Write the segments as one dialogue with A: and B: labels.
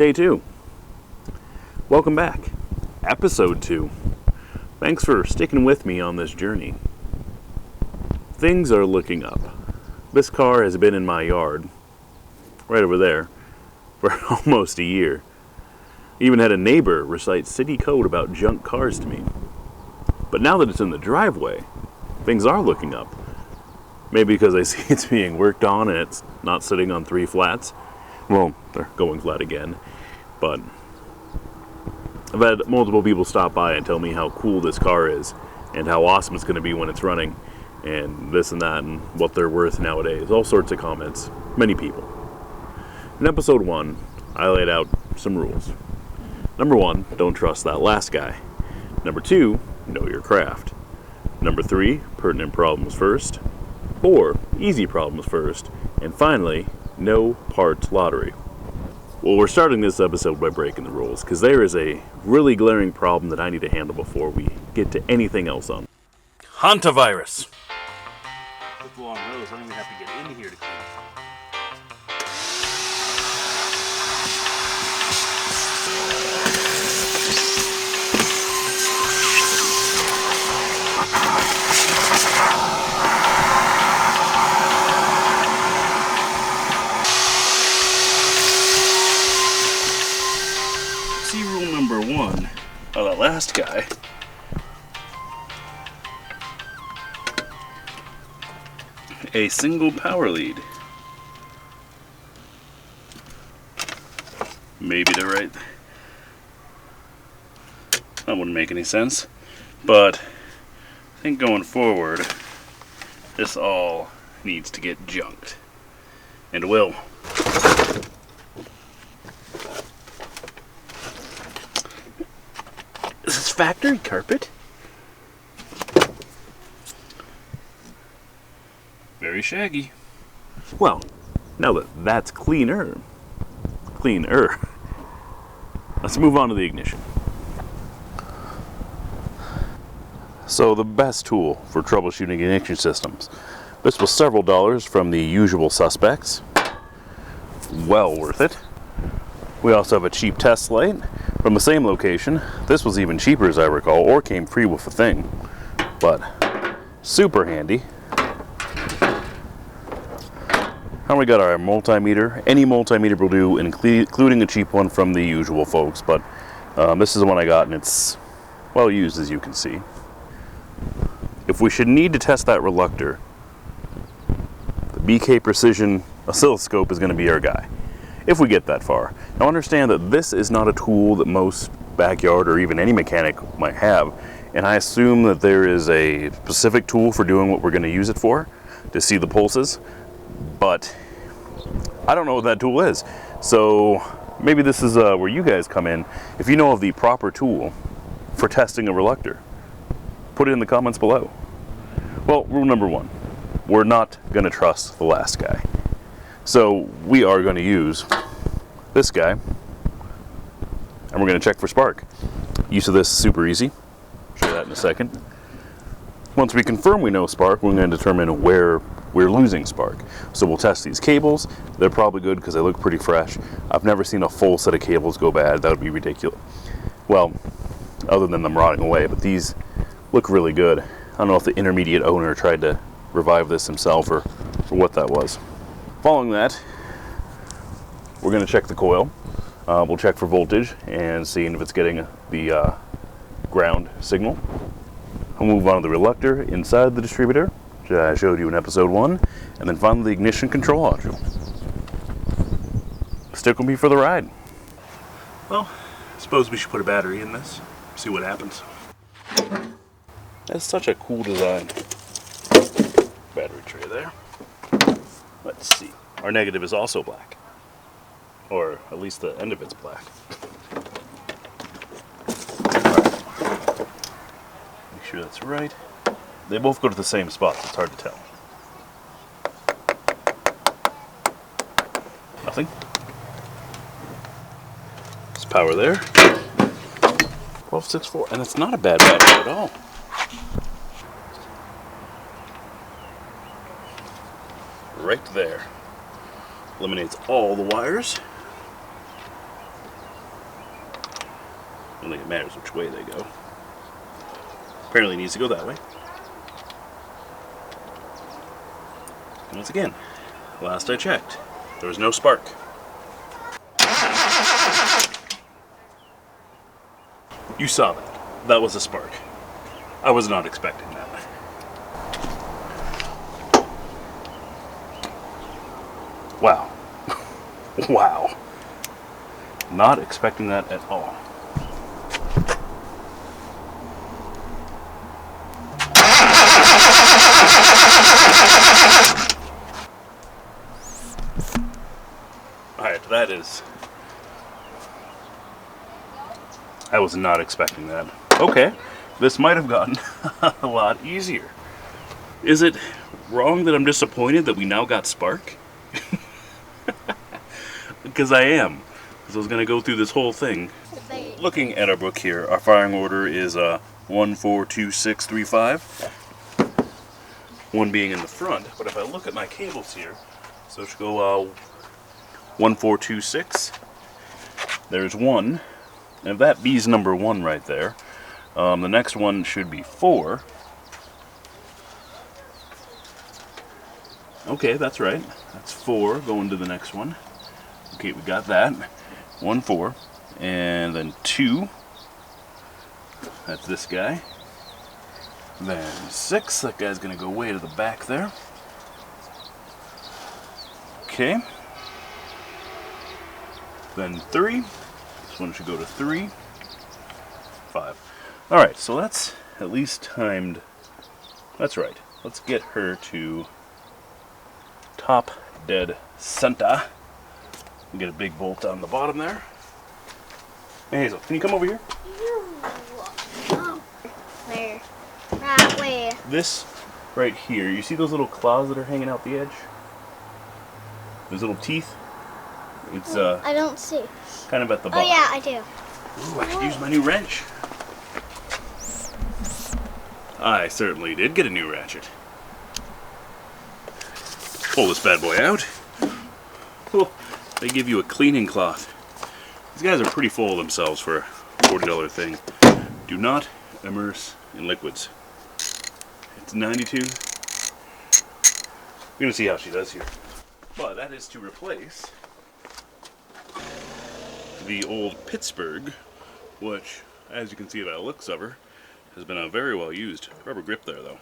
A: Day 2. Welcome back. Episode 2. Thanks for sticking with me on this journey. Things are looking up. This car has been in my yard, right over there, for almost a year. Even had a neighbor recite city code about junk cars to me. But now that it's in the driveway, things are looking up. Maybe because I see it's being worked on and it's not sitting on 3 flats. Well, they're going flat again. But I've had multiple people stop by and tell me how cool this car is and how awesome it's going to be when it's running and this and that and what they're worth nowadays. All sorts of comments. Many people. In episode 1, I laid out some rules. Number 1, don't trust that last guy. Number 2, know your craft. Number 3, pertinent problems first. 4, easy problems first. And finally, no parts lottery. Well, we're starting this episode by breaking the rules, because there is a really glaring problem that I need to handle before we get to anything else on. Hantavirus! With the long nose, I don't even have to get in here to clean it. See rule number 1 of that last guy. A single power lead. Maybe they're right. That wouldn't make any sense. But I think going forward, this all needs to get junked. And will. Is this factory carpet? Very shaggy. Well, now that that's cleaner, let's move on to the ignition. So the best tool for troubleshooting ignition systems. This was several dollars from the usual suspects. Well worth it. We also have a cheap test light from the same location. This was even cheaper as I recall, or came free with a thing. But super handy. And we got our multimeter. Any multimeter will do, including a cheap one from the usual folks. But this is the one I got, and it's well used, as you can see. If we should need to test that reluctor, the BK Precision oscilloscope is going to be our guy. If we get that far. Now understand that this is not a tool that most backyard or even any mechanic might have. And I assume that there is a specific tool for doing what we're going to use it for, to see the pulses. But I don't know what that tool is. So maybe this is where you guys come in. If you know of the proper tool for testing a reluctor, put it in the comments below. Well, rule number 1. We're not going to trust the last guy. So we are going to use this guy, and we're going to check for spark. Use of this is super easy. I'll show you that in a second. Once we confirm we know spark, we're going to determine where we're losing spark. So we'll test these cables. They're probably good because they look pretty fresh. I've never seen a full set of cables go bad. That would be ridiculous. Well, other than them rotting away, but these look really good. I don't know if the intermediate owner tried to revive this himself or what that was. Following that, we're going to check the coil. We'll check for voltage and seeing if it's getting the ground signal. We'll move on to the reluctor inside the distributor, which I showed you in episode 1, and then finally the ignition control module. Stick with me for the ride. Well, I suppose we should put a battery in this, see what happens. That's such a cool design. Battery tray there. Let's see. Our negative is also black. Or at least the end of it's black. Alright. Make sure that's right. They both go to the same spot, so it's hard to tell. Nothing. There's power there. 1264. And it's not a bad battery at all. Right there. Eliminates all the wires. I don't think it matters which way they go. Apparently it needs to go that way. And once again, last I checked, there was no spark. You saw that. That was a spark. I was not expecting that. Wow. Wow. Not expecting that at all. Alright, that is... I was not expecting that. Okay, this might have gotten a lot easier. Is it wrong that I'm disappointed that we now got spark? Because I am. Because I was going to go through this whole thing. Looking at our book here, our firing order is 142635. One being in the front, but if I look at my cables here, so it should go 1426. There's one. And if that B's number 1 right there, the next one should be 4. Okay, that's right. That's 4 going to the next one. Okay, we got that. 1, 4. And then 2. That's this guy. Then 6. That guy's going to go way to the back there. Okay. Then 3. This one should go to 3. 5. Alright, so that's at least timed. That's right. Let's get her to top dead center. Get a big bolt on the bottom there. Hey, Hazel, can you come over here?
B: Where? That way.
A: This right here, you see those little claws that are hanging out the edge? Those little teeth? It's
B: I don't see.
A: kind of at the bottom.
B: Oh yeah, I do.
A: Ooh, I could use my new wrench. I certainly did get a new ratchet. Pull this bad boy out. Oh, they give you a cleaning cloth. These guys are pretty full of themselves for a $40 thing. Do not immerse in liquids. It's 92. We're gonna see how she does here. But that is to replace the old Pittsburgh, which, as you can see by the looks of her, has been a very well used rubber grip there though.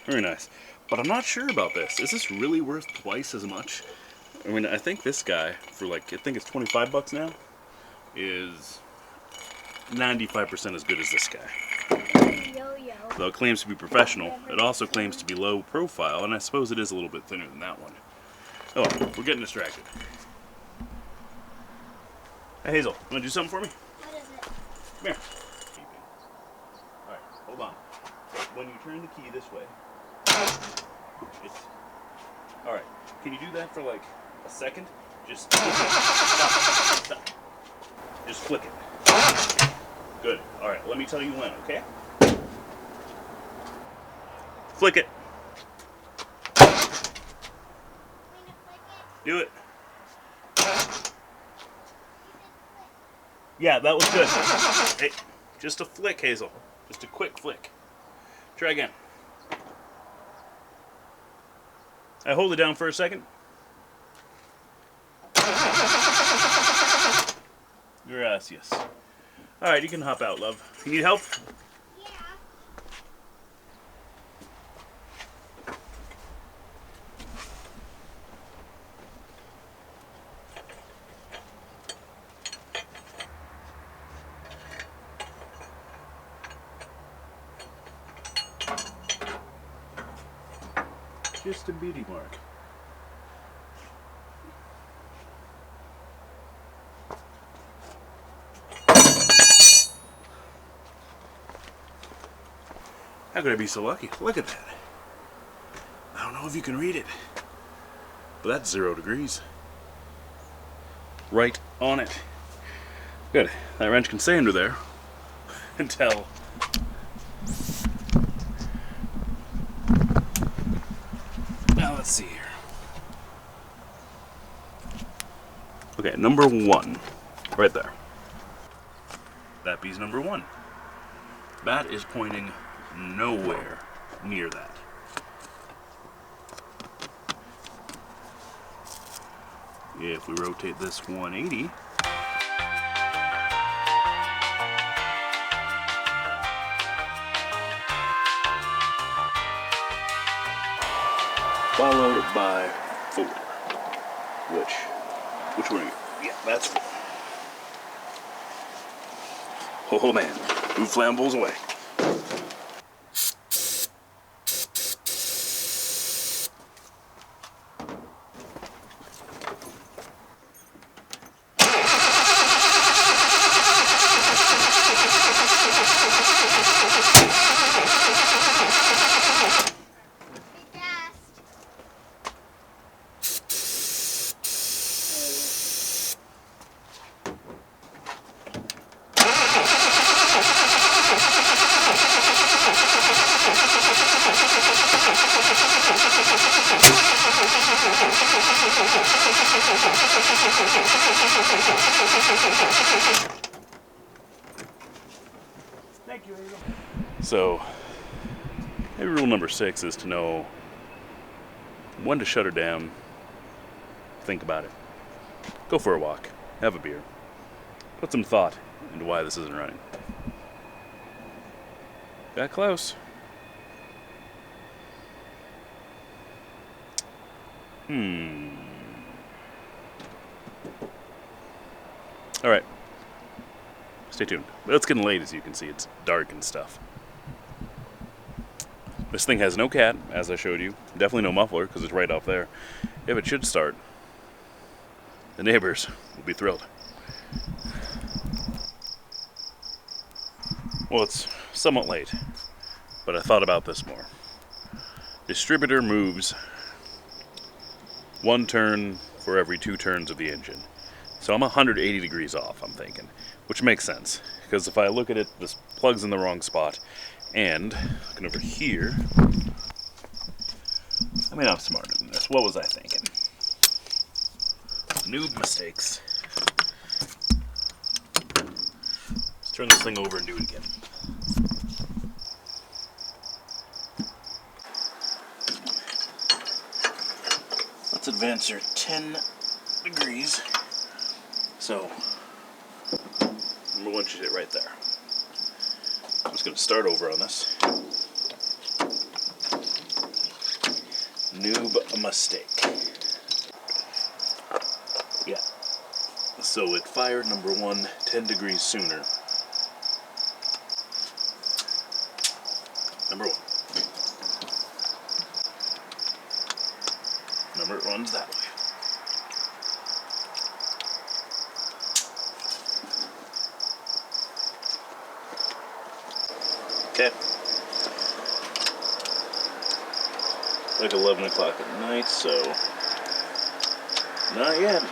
A: Very nice. But I'm not sure about this. Is this really worth twice as much? I mean, I think this guy, for like, I think it's 25 bucks now, is 95% as good as this guy.
B: Yo-yo.
A: Though it claims to be professional, it also claims to be low profile, and I suppose it is a little bit thinner than that one. Oh, we're getting distracted. Hey Hazel, you want to do something for me?
B: What is it?
A: Come here. Alright, hold on. When you turn the key this way, it's... Alright, can you do that for like a second? Just stop. Just flick it. Good. Alright, let me tell you when, okay? Flick it. Do it. Yeah, that was good. Hey, just a flick, Hazel. Just a quick flick. Try again. I hold it down for a second. Gracias. Alright, you can hop out, love. You need help?
B: Yeah.
A: Just a beauty mark. How could I be so lucky? Look at that. I don't know if you can read it, but that's 0 degrees. Right on it. Good. That wrench can stay under there until... Now let's see here. Okay, number 1. Right there. that bees number 1. Bat is pointing nowhere near that. If we rotate this 180, followed by 4. Which one are you? Yeah, that's 4. Oh man, move flammables away.
C: Thank you, Angel.
A: So, maybe rule number 6 is to know when to shut her down. Think about it. Go for a walk. Have a beer. Put some thought into why this isn't running. Got close. Alright. Stay tuned. But it's getting late, as you can see. It's dark and stuff. This thing has no cat, as I showed you. Definitely no muffler, because it's right off there. If it should start, the neighbors will be thrilled. Well, it's somewhat late, but I thought about this more. Distributor moves 1 turn for every 2 turns of the engine. So I'm 180 degrees off, I'm thinking, which makes sense, because if I look at it, this plug's in the wrong spot, and looking over here, I mean, I'm smarter than this. What was I thinking? Noob mistakes. Let's turn this thing over and do it again. Let's advance her 10 degrees. So, number 1 should hit right there. I'm just going to start over on this. Noob mistake. Yeah. So it fired number 1 10 degrees sooner. Number 1. Number it runs that way. Okay. Like 11 o'clock at night, so not yet.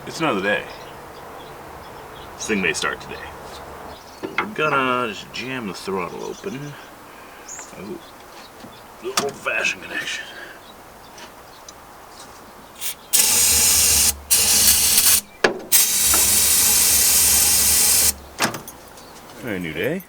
A: It's another day. This thing may start today. We're gonna just jam the throttle open. Ooh, the old-fashioned connection. A new day.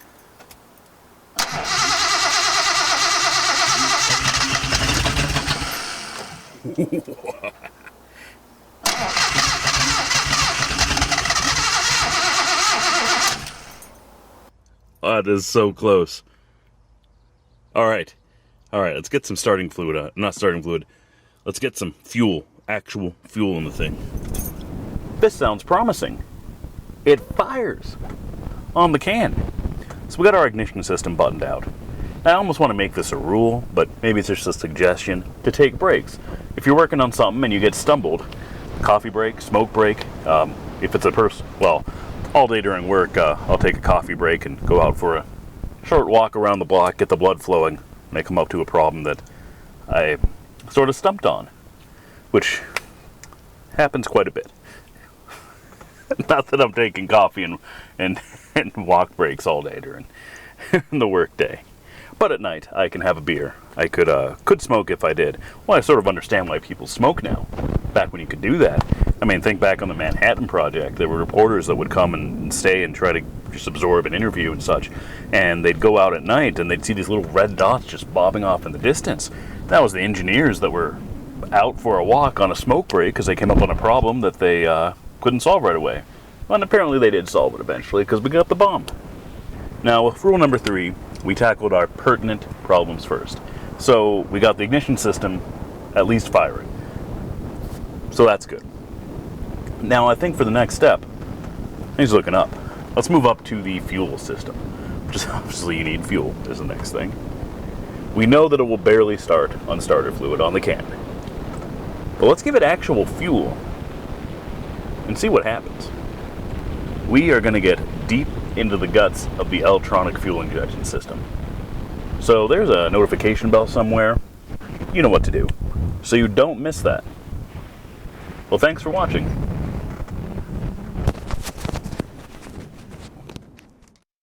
A: Oh, that is so close. Alright, let's get some starting fluid, not starting fluid, let's get some fuel, actual fuel in the thing. This sounds promising. It fires on the can. So we got our ignition system buttoned out. I almost want to make this a rule, but maybe it's just a suggestion to take breaks. If you're working on something and you get stumbled, coffee break, smoke break, if it's a person, well, all day during work, I'll take a coffee break and go out for a short walk around the block, get the blood flowing, and I come up to a problem that I sort of stumped on, which happens quite a bit. Not that I'm taking coffee and walk breaks all day during the work day. But at night, I can have a beer. I could smoke if I did. Well, I sort of understand why people smoke now. Back when you could do that. I mean, think back on the Manhattan Project. There were reporters that would come and stay and try to just absorb an interview and such. And they'd go out at night and they'd see these little red dots just bobbing off in the distance. That was the engineers that were out for a walk on a smoke break because they came up on a problem that they couldn't solve right away. Well, and apparently they did solve it eventually because we got the bomb. Now, with rule number 3, we tackled our pertinent problems first. So we got the ignition system at least firing. So that's good. Now I think for the next step, he's looking up. Let's move up to the fuel system. Which is obviously you need fuel is the next thing. We know that it will barely start on starter fluid on the can. But let's give it actual fuel and see what happens. We are going to get deep into the guts of the electronic fuel injection system. So there's a notification bell somewhere. You know what to do. So you don't miss that. Well, thanks for watching.